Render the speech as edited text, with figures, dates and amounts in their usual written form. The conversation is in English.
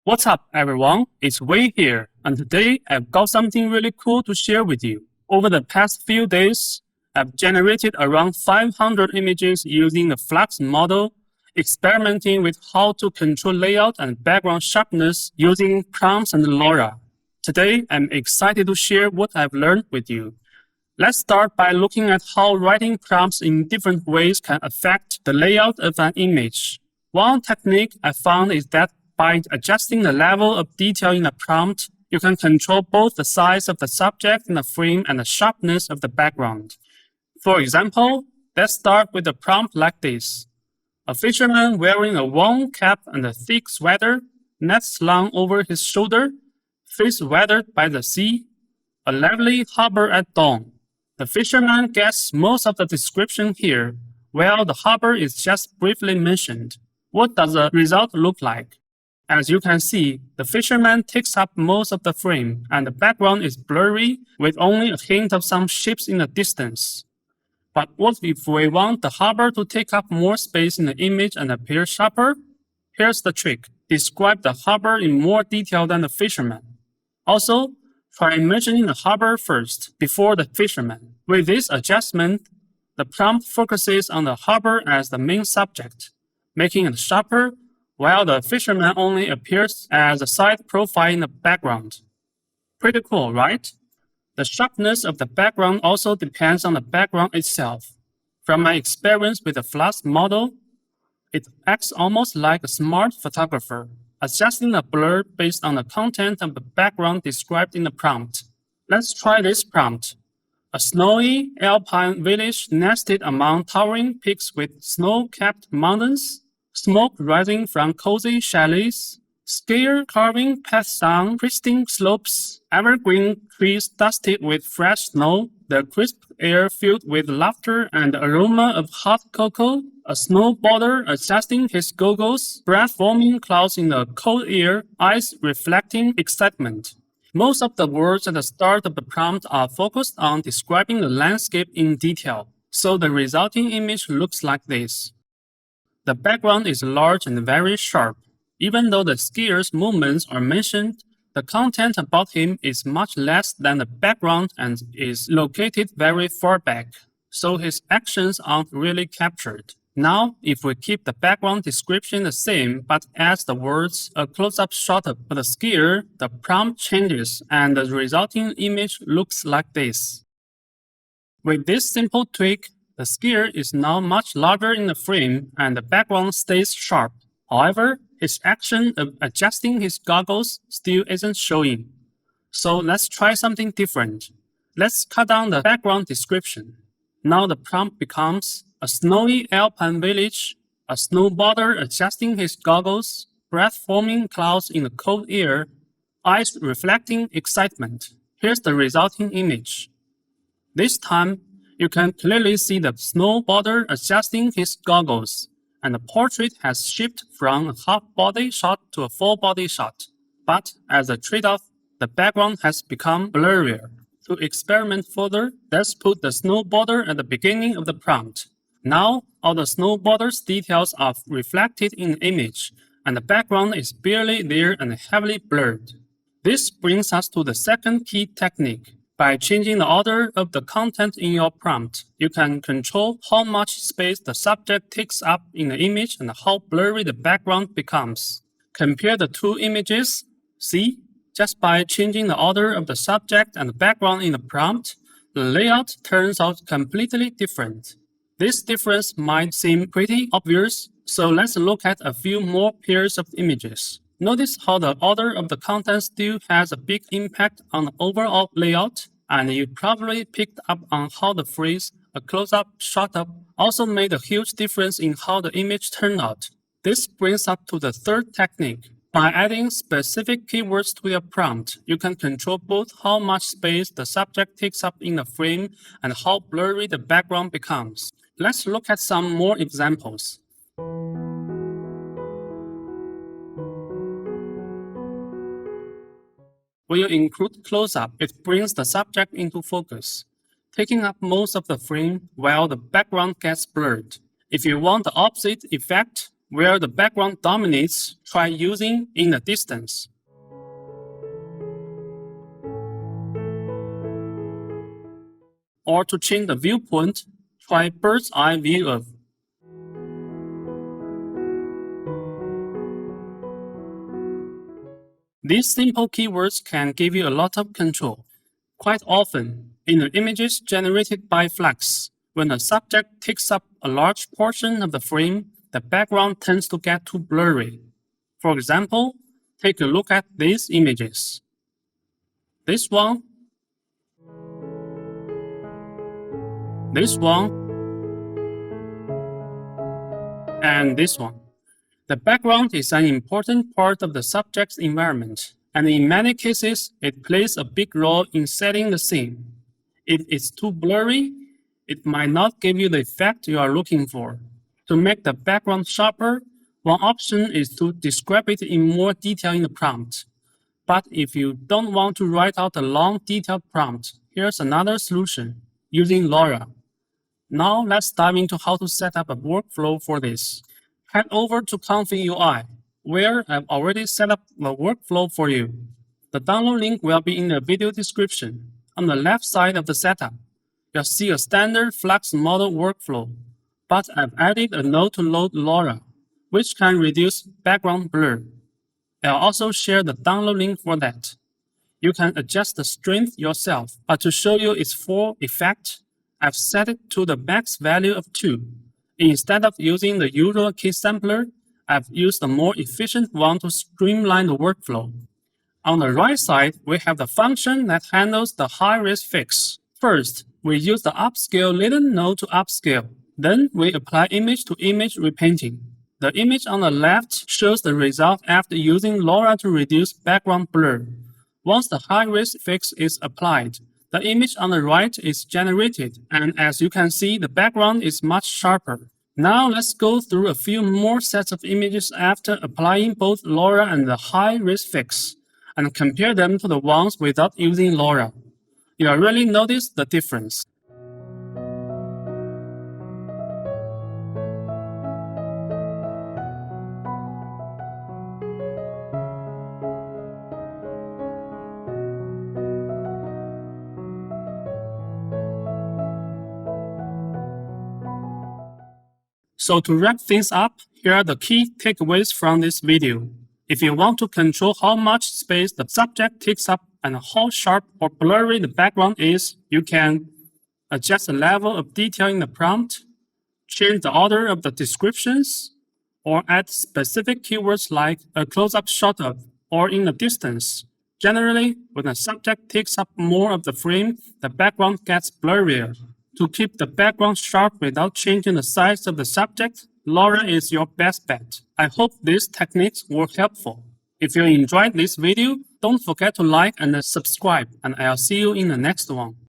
What's up, everyone? It's Wei here, and today I've got something really cool to share with you. Over the past few days, I've generated around 500 images using the Flux model, experimenting with how to control layout and background sharpness using prompts and LoRA. Today, I'm excited to share what I've learned with you. Let's start by looking at how writing prompts in different ways can affect the layout of an image. One technique I found is that by adjusting the level of detail in a prompt, you can control both the size of the subject in the frame and the sharpness of the background. For example, let's start with a prompt like this. A fisherman wearing a warm cap and a thick sweater, nets slung over his shoulder, face weathered by the sea, a lively harbor at dawn. The fisherman gets most of the description here, while the harbor is just briefly mentioned. What does the result look like? As you can see, the fisherman takes up most of the frame, and the background is blurry with only a hint of some ships in the distance. But what if we want the harbor to take up more space in the image and appear sharper? Here's the trick. Describe the harbor in more detail than the fisherman. Also, try imagining the harbor first, before the fisherman. With this adjustment, the prompt focuses on the harbor as the main subject, making it sharper, while the fisherman only appears as a side profile in the background. Pretty cool, right? The sharpness of the background also depends on the background itself. From my experience with the Flux model, it acts almost like a smart photographer, adjusting the blur based on the content of the background described in the prompt. Let's try this prompt. A snowy alpine village nested among towering peaks with snow-capped mountains, smoke rising from cozy chalets, skier carving paths down pristine slopes, evergreen trees dusted with fresh snow, the crisp air filled with laughter and the aroma of hot cocoa, a snowboarder adjusting his goggles, breath-forming clouds in the cold air, eyes reflecting excitement. Most of the words at the start of the prompt are focused on describing the landscape in detail, so the resulting image looks like this. The background is large and very sharp. Even though the skier's movements are mentioned, the content about him is much less than the background and is located very far back, so his actions aren't really captured. Now, if we keep the background description the same but add the words a close-up shot of the skier, the prompt changes and the resulting image looks like this. With this simple tweak, the skier is now much larger in the frame and the background stays sharp. However, his action of adjusting his goggles still isn't showing. So let's try something different. Let's cut down the background description. Now the prompt becomes a snowy alpine village, a snowboarder adjusting his goggles, breath-forming clouds in the cold air, eyes reflecting excitement. Here's the resulting image. This time, you can clearly see the snowboarder adjusting his goggles, and the portrait has shifted from a half-body shot to a full-body shot. But as a trade-off, the background has become blurrier. To experiment further, let's put the snowboarder at the beginning of the prompt. Now, all the snowboarder's details are reflected in the image, and the background is barely there and heavily blurred. This brings us to the second key technique. By changing the order of the content in your prompt, you can control how much space the subject takes up in the image and how blurry the background becomes. Compare the two images. See? Just by changing the order of the subject and the background in the prompt, the layout turns out completely different. This difference might seem pretty obvious, so let's look at a few more pairs of images. Notice how the order of the content still has a big impact on the overall layout, and you probably picked up on how the phrase a close-up, shot-up also made a huge difference in how the image turned out. This brings us to the third technique. By adding specific keywords to your prompt, you can control both how much space the subject takes up in the frame and how blurry the background becomes. Let's look at some more examples. When you include close-up, it brings the subject into focus, taking up most of the frame while the background gets blurred. If you want the opposite effect, Where the background dominates, try using in the distance. Or to change the viewpoint, try bird's eye view of. These simple keywords can give you a lot of control. Quite often, in the images generated by Flux, when the subject takes up a large portion of the frame, the background tends to get too blurry. For example, take a look at these images. This one, and this one. The background is an important part of the subject's environment, and in many cases, it plays a big role in setting the scene. If it's too blurry, it might not give you the effect you are looking for. To make the background sharper, one option is to describe it in more detail in the prompt. But if you don't want to write out a long, detailed prompt, here's another solution, using LoRA. Now let's dive into how to set up a workflow for this. Head over to Config UI, where I've already set up the workflow for you. The download link will be in the video description. On the left side of the setup, you'll see a standard Flux model workflow, but I've added a node to load LoRA, which can reduce background blur. I'll also share the download link for that. You can adjust the strength yourself, but to show you its full effect, I've set it to the max value of 2. Instead of using the usual key sampler, I've used a more efficient one to streamline the workflow. On the right side, we have the function that handles the high-res fix. First, we use the upscale Liden node to upscale. Then we apply image-to-image repainting. The image on the left shows the result after using LoRA to reduce background blur. Once the high-res fix is applied, the image on the right is generated, and as you can see, the background is much sharper. Now let's go through a few more sets of images after applying both LoRA and the high-res fix, and compare them to the ones without using LoRA. You'll really notice the difference. So to wrap things up, here are the key takeaways from this video. If you want to control how much space the subject takes up and how sharp or blurry the background is, you can adjust the level of detail in the prompt, change the order of the descriptions, or add specific keywords like a close-up shot of or in the distance. Generally, when the subject takes up more of the frame, the background gets blurrier. To keep the background sharp without changing the size of the subject, LoRA is your best bet. I hope these techniques were helpful. If you enjoyed this video, don't forget to like and subscribe, and I'll see you in the next one.